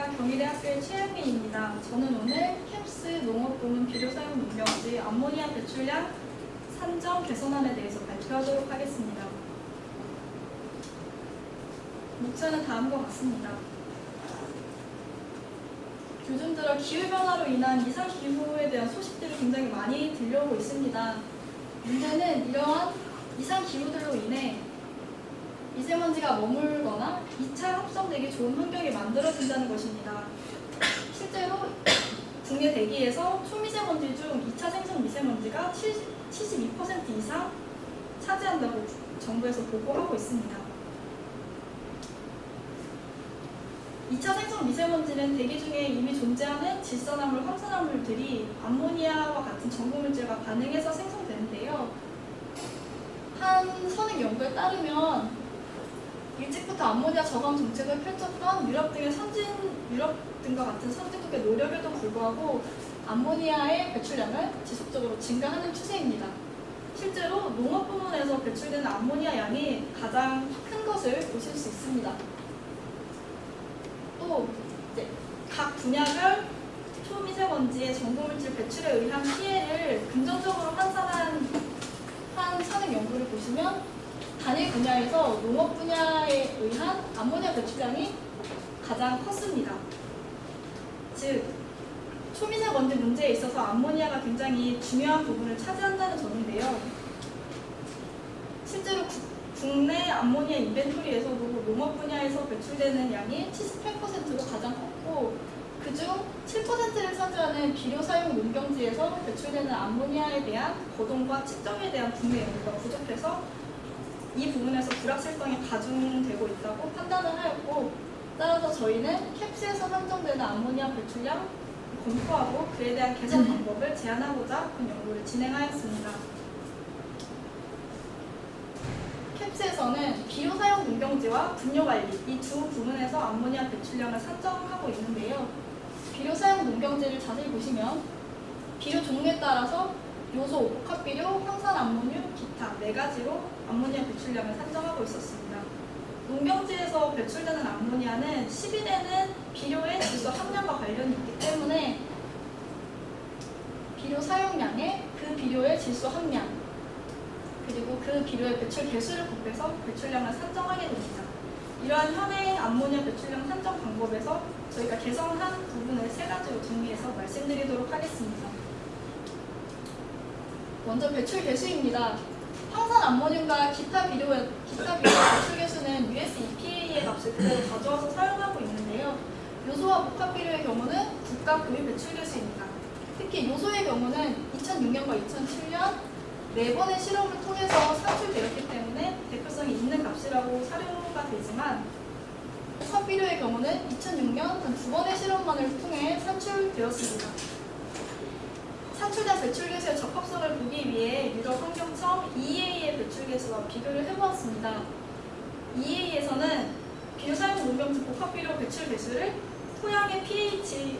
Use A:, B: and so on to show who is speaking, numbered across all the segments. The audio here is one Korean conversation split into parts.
A: 안녕하십니까. 경희대학교의 최영민입니다. 저는 오늘 캡스 농업부문 비료 사용 농경지 암모니아 배출량 산정 개선안에 대해서 발표하도록 하겠습니다. 목차는 다음과 같습니다. 요즘 들어 기후변화로 인한 이상기후에 대한 소식들이 굉장히 많이 들려오고 있습니다. 문제는 이러한 이상기후들로 인해 미세먼지가 머물거나 2차 합성되기 좋은 환경이 만들어진다는 것입니다. 실제로 국내 대기에서 초미세먼지 중 2차 생성 미세먼지가 72% 이상 차지한다고 정부에서 보고하고 있습니다. 2차 생성 미세먼지는 대기 중에 이미 존재하는 질산화물, 황산화물들이 암모니아와 같은 전구물질과 반응해서 생성되는데요. 한 선행 연구에 따르면 일찍부터 암모니아 저감 정책을 펼쳤던 유럽 등과 같은 선진국의 노력에도 불구하고 암모니아의 배출량은 지속적으로 증가하는 추세입니다. 실제로 농업 부문에서 배출되는 암모니아 양이 가장 큰 것을 보실 수 있습니다. 또 각 분야별 초미세먼지의 전구물질 배출에 의한 피해를 긍정적으로 환산한 선행 연구를 보시면 단일 분야에서 농업 분야에 의한 암모니아 배출량이 가장 컸습니다. 즉, 초미세먼지 문제에 있어서 암모니아가 굉장히 중요한 부분을 차지한다는 점인데요. 실제로 국내 암모니아 인벤토리에서도 농업 분야에서 배출되는 양이 78%로 가장 컸고, 그중 7%를 차지하는 비료 사용 농경지에서 배출되는 암모니아에 대한 거동과 측정에 대한 국내 연구가 부족해서 이 부분에서 불확실성이 가중되고 있다고 판단을 하였고, 따라서 저희는 캡스에서 산정되는 암모니아 배출량 검토하고 그에 대한 개선 방법을 제안하고자 본 연구를 진행하였습니다. 캡스에서는 비료 사용 농경지와 분뇨 관리 이 두 부분에서 암모니아 배출량을 산정하고 있는데요. 비료 사용 농경지를 자세히 보시면 비료 종류에 따라서 요소, 복합비료, 황산암모늄, 기타 4가지로 암모니아 배출량을 산정하고 있었습니다. 농경지에서 배출되는 암모니아는 10일에는 비료의 질소 함량과 관련이 있기 때문에 비료 사용량에 그 비료의 질소 함량 그리고 그 비료의 배출 개수를 곱해서 배출량을 산정하게 됩니다. 이러한 현행 암모니아 배출량 산정 방법에서 저희가 개선한 부분을 3가지로 정리해서 말씀드리도록 하겠습니다. 먼저 배출 개수입니다. 황산암모늄과 기타 비료 배출 개수는 US EPA의 값을 그대로 가져와서 사용하고 있는데요. 요소와 복합비료의 경우는 국가 고유 배출 개수입니다. 특히 요소의 경우는 2006년과 2007년 4번의 실험을 통해서 산출되었기 때문에 대표성이 있는 값이라고 사료가 되지만 복합비료의 경우는 2006년 단 2번의 실험만을 통해 산출되었습니다. 산출된 배출개수의 적합성을 보기 위해 유럽 환경청 EA의 배출개수와 비교를 해보았습니다. EA에서는 비료 사용 농경지 복합비료 배출개수를 토양의 pH와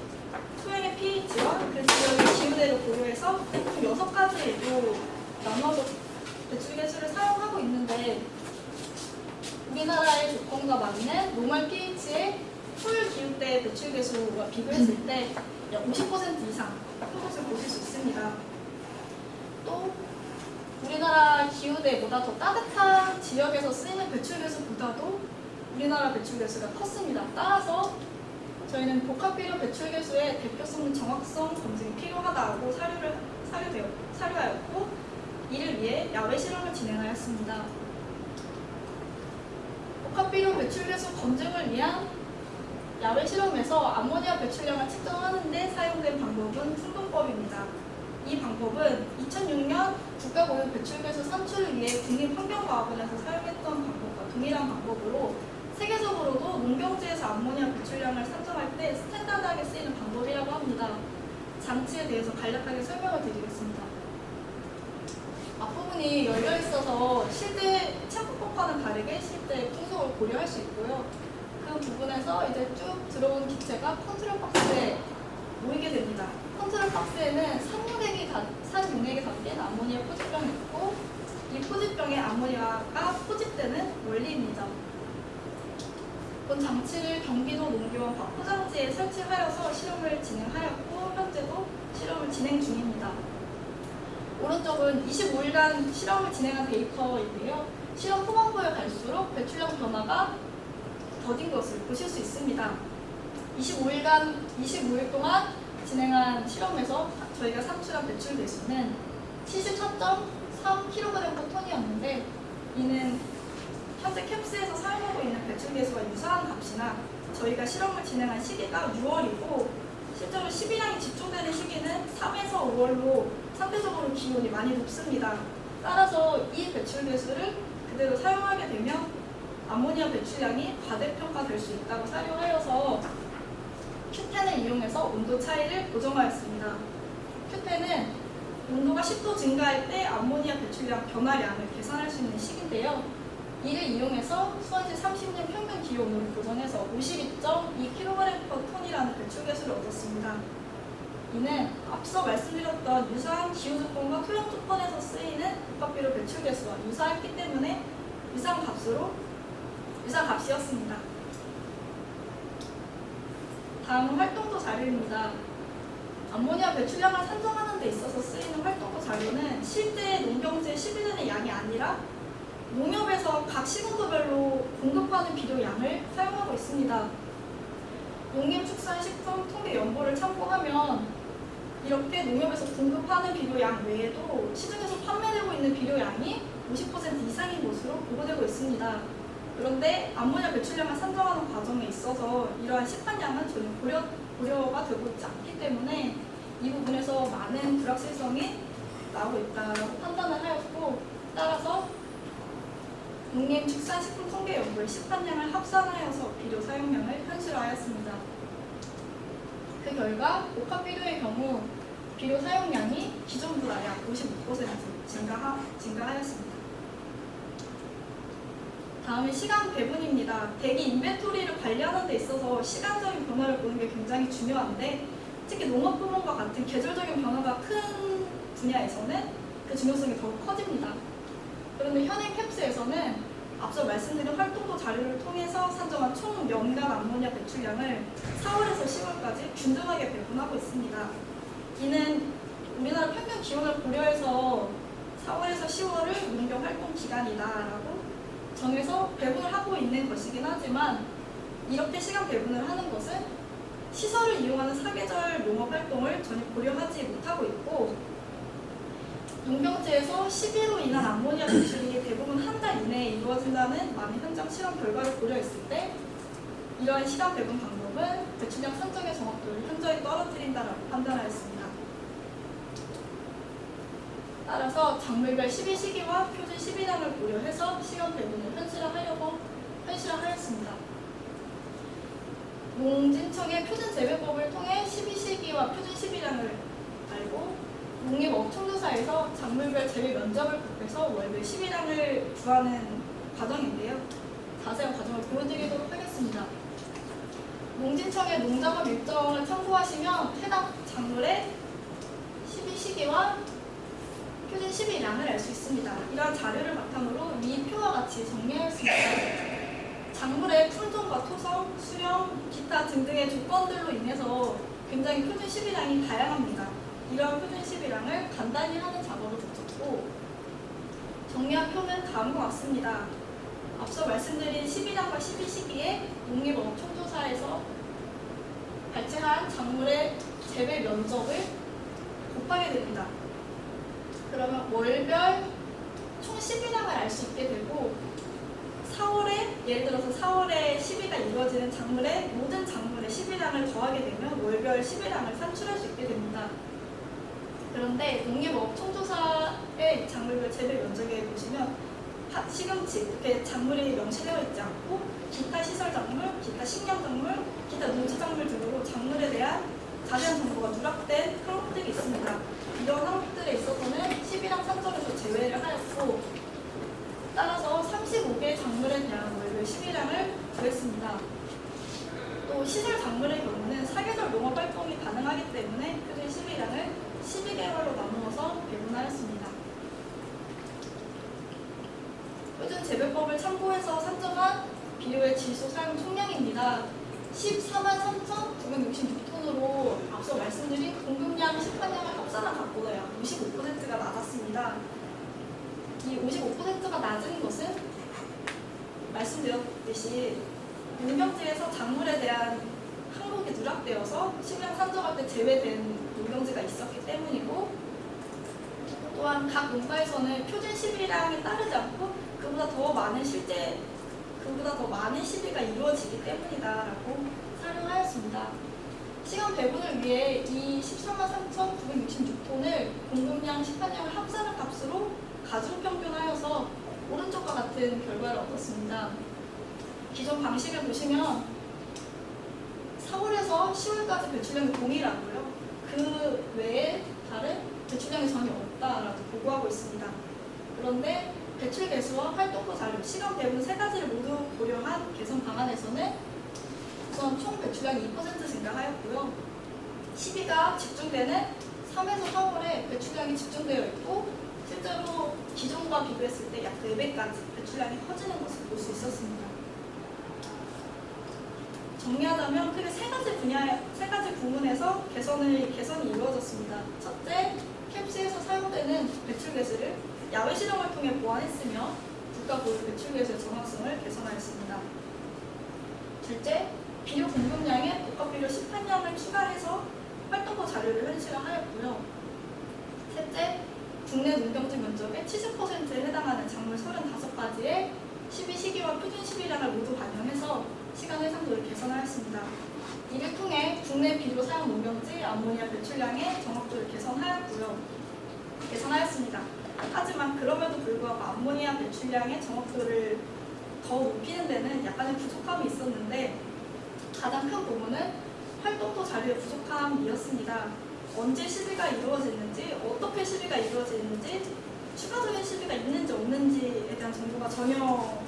A: 그 지역의 기후대를 고려해서 총 6가지로 나눠서 배출개수를 사용하고 있는데 우리나라의 조건과 맞는 노멀 pH의 초율 기후대 배출개수와 비교했을 때 50% 이상 큰 것을 보실 수 있습니다. 또 우리나라 기후대보다 더 따뜻한 지역에서 쓰이는 배출개수보다도 우리나라 배출개수가 컸습니다. 따라서 저희는 복합비료 배출개수의 대표성 정확성 검증이 필요하다고 사료하였고 이를 위해 야외 실험을 진행하였습니다. 복합비료 배출개수 검증을 위한 야외 실험에서 암모니아 배출량을 측정하는 데 사용된 방법은 풍동법입니다. 이 방법은 2006년 국가고유 배출개수 산출을 위해 국립환경과학원에서 사용했던 방법과 동일한 방법으로 세계적으로도 농경지에서 암모니아 배출량을 산정할 때 스탠다드하게 쓰이는 방법이라고 합니다. 장치에 대해서 간략하게 설명을 드리겠습니다. 앞부분이 열려 있어서 실제 착국법과는 다르게 실제 풍속을 고려할 수 있고요. 그 부분에서 이제 쭉 들어온 기체가 컨트롤 박스에 모이게 됩니다. 컨트롤 박스에는 산용액이 담긴 암모니아 포집병이 있고 이 포집병에 암모니아가 포집되는 원리입니다. 본 장치를 경기도 농교원 포장지에 설치하여서 실험을 진행하였고 현재도 실험을 진행 중입니다. 오른쪽은 25일간 실험을 진행한 데이터인데요. 실험 후반부에 갈수록 배출량 변화가 더딘 것을 보실 수 있습니다. 25일 동안 진행한 실험에서 저희가 산출한 배출 배수는 74.3kg/톤이었는데 이는 현재 캡스에서 사용하고 있는 배출 배수와 유사한 값이나 저희가 실험을 진행한 시기가 6월이고 실제로 시비량이 집중되는 시기는 3에서 5월로 상대적으로 기온이 많이 높습니다. 따라서 이 배출 배수를 그대로 사용하게 되면 암모니아 배출량이 과대평가될 수 있다고 사료하여서 Q10을 이용해서 온도 차이를 고정하였습니다. Q10은 온도가 10도 증가할 때 암모니아 배출량 변화량을 계산할 수 있는 식인데요. 이를 이용해서 수원시 30년 평균 기온으로 고정해서 52kg/ton이라는 배출 개수를 얻었습니다. 이는 앞서 말씀드렸던 유사한 기후 조건과 토양 조건에서 쓰이는 복합비료 배출 개수와 유사했기 때문에 유사한 값이었습니다. 다음은 활동도 자료입니다. 암모니아 배출량을 산정하는 데 있어서 쓰이는 활동도 자료는 실제 농경지의 11년의 양이 아니라 농협에서 각 시군구별로 공급하는 비료 양을 사용하고 있습니다. 농림축산식품통계연보를 참고하면 이렇게 농협에서 공급하는 비료 양 외에도 시중에서 판매되고 있는 비료 양이 50% 이상인 것으로 보고되고 있습니다. 그런데 암모니아 배출량을 산정하는 과정에 있어서 이러한 시판량은 전혀 고려가 되고 있지 않기 때문에 이 부분에서 많은 불확실성이 나오고 있다고 판단을 하였고, 따라서 농림축산식품통계연구의 시판량을 합산하여서 비료 사용량을 현실화하였습니다. 그 결과 복합비료의 경우 비료 사용량이 기존보다 약 55% 증가하였습니다. 다음은 시간 배분입니다. 대기 인벤토리를 관리하는 데 있어서 시간적인 변화를 보는 게 굉장히 중요한데, 특히 농업 부문과 같은 계절적인 변화가 큰 분야에서는 그 중요성이 더욱 커집니다. 그런데 현행 캡스에서는 앞서 말씀드린 활동도 자료를 통해서 산정한 총 연간 암모니아 배출량을 4월에서 10월까지 균등하게 배분하고 있습니다. 이는 우리나라 평균 기온을 고려해서 4월에서 10월을 농경 활동 기간이다라고 정해서 배분을 하고 있는 것이긴 하지만, 이렇게 시간 배분을 하는 것은 시설을 이용하는 사계절 농업 활동을 전혀 고려하지 못하고 있고, 농경지에서 시비로 인한 암모니아 배출이 대부분 한 달 이내에 이루어진다는 많은 현장 실험 결과를 고려했을 때 이러한 시간 배분 방법은 배출량 산정의 정확도를 현저히 떨어뜨린다라고 판단하였습니다. 따라서 작물별 시비 시기와 표준 시비량을 고려해서 시간 배분을 현실화하였습니다. 농진청의 표준 재배법을 통해 시비 시기와 표준 시비량을 알고 농림업총조사에서 작물별 재배 면적을 곱해서 월별 시비량을 구하는 과정인데요. 자세한 과정을 보여드리도록 하겠습니다. 농진청의 농작업 일정을 참고하시면 해당 작물의 시비 시기와 표준 시비량을 알 수 있습니다. 이러한 자료를 바탕으로 위 표와 같이 정리하였습니다. 작물의 품종과 토성, 수령, 기타 등등의 조건들로 인해서 굉장히 표준 시비량이 다양합니다. 이러한 표준 시비량을 간단히 하는 작업을 거쳤고, 정리한 표는 다음과 같습니다. 앞서 말씀드린 시비량과 시비 시기에 농림업총조사에서 발생한 작물의 재배 면적을 곱하게 됩니다. 그러면 월별 총 시비량을 알 수 있게 되고, 4월에 예를 들어서 4월에 시비가 이루어지는 작물의 모든 작물의 시비량을 더하게 되면 월별 시비량을 산출할 수 있게 됩니다. 그런데 농림업총조사의 작물별 재배 면적에 보시면 시금치 이렇게 작물이 명시되어 있지 않고 기타 시설 작물, 기타 식량 작물, 기타 농지 작물 등으로 작물에 대한 자세한 정보가 누락된 항목들이 있습니다. 이런 항목들에 있어서는 시비량 산정에서 제외를 하였고, 따라서 35개의 작물에 대한 월별 시비량을 구했습니다. 또 시설 작물의 경우는 사계절 농업 활동이 가능하기 때문에 표준 시비량을 12개월로 나누어서 배분하였습니다. 표준 재배법을 참고해서 산정한 비료의 질소 사용 총량입니다. 143,966톤으로 앞서 말씀드린 공급량 시판량을 합산한 것보다 약 55%가 낮았습니다. 이 55%가 낮은 것은 말씀드렸듯이 농경지에서 작물에 대한 항목이 누락되어서 식량 산정할 때 제외된 농경지가 있었기 때문이고, 또한 각 농가에서는 표준 시비량에 따르지 않고 그보다 더 많은 시비가 이루어지기 때문이다라고 설명하였습니다. 시간 배분을 위해 이 133,966톤을 공급량 시판량을 합산한 값으로 가중평균하여서 오른쪽과 같은 결과를 얻었습니다. 기존 방식을 보시면 4월에서 10월까지 배출량이 동일하고요. 그 외에 다른 배출량이 전혀 없다라고 보고하고 있습니다. 그런데 배출 개수와 활동도 자료, 시간 배분 세 가지를 모두 고려한 개선 방안에서는 우선 총 배출량이 2% 증가하였고요. 시비가 집중되는 3에서 4월에 배출량이 집중되어 있고, 실제로 기존과 비교했을 때 약 4배까지 배출량이 커지는 것을 볼 수 있었습니다. 정리하자면 크게 세 가지 부문에서 개선이 이루어졌습니다. 첫째, 캡스에서 사용되는 배출 개수를 야외 실험을 통해 보완했으며 국가 고유 배출 개수의 정확성을 개선하였습니다. 둘째, 비료 공급량에 복합비료 시판량을 추가해서 활동도 자료를 현실화하였고요. 셋째, 국내 농경지 면적의 70%에 해당하는 작물 35가지의 시비 시기와 표준 시비량을 모두 반영해서 시간 해상도를 개선하였습니다. 이를 통해 국내 비료 사용 농경지 암모니아 배출량의 정확도를 개선하였습니다. 하지만 그럼에도 불구하고 암모니아 배출량의 정확도를 더 높이는 데는 약간의 부족함이 있었는데, 가장 큰 부분은 활동도 자료의 부족함이었습니다. 언제 시비가 이루어지는지, 어떻게 시비가 이루어지는지, 추가적인 시비가 있는지 없는지에 대한 정보가 전혀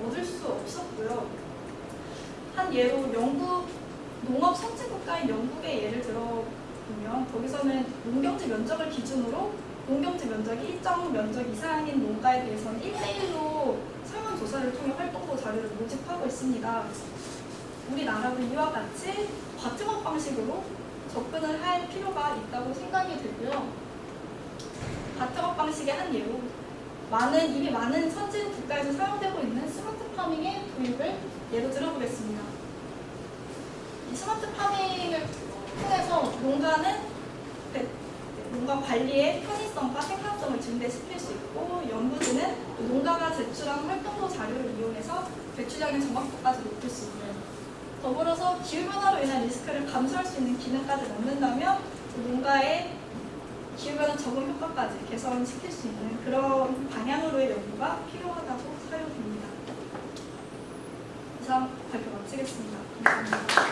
A: 얻을 수 없었고요. 한 예로 영국, 농업 선진국가인 영국의 예를 들어보면 거기서는 농경지 면적을 기준으로 농경지 면적이 일정 면적 이상인 농가에 대해서는 1대1로 설문조사를 통해 활동도 자료를 모집하고 있습니다. 우리나라도 이와 같이 과트업 방식으로 접근을 할 필요가 있다고 생각이 되고요. 과트업 방식의 한 예로 이미 많은 선진 국가에서 사용되고 있는 스마트 파밍의 도입을 예로 들어보겠습니다. 이 스마트 파밍을 통해서 농가 관리의 편의성과 생산성을 증대시킬 수 있고, 연구진은 농가가 제출한 활동도 자료를 이용해서 배출량의 정확도까지 높일 수 있는, 더불어서 기후변화로 인한 리스크를 감수할 수 있는 기능까지 넣는다면 농가의 기후변화 적응 효과까지 개선시킬 수 있는 그런 방향으로의 연구가 필요하다고 사용됩니다. 이상 발표 마치겠습니다. 감사합니다.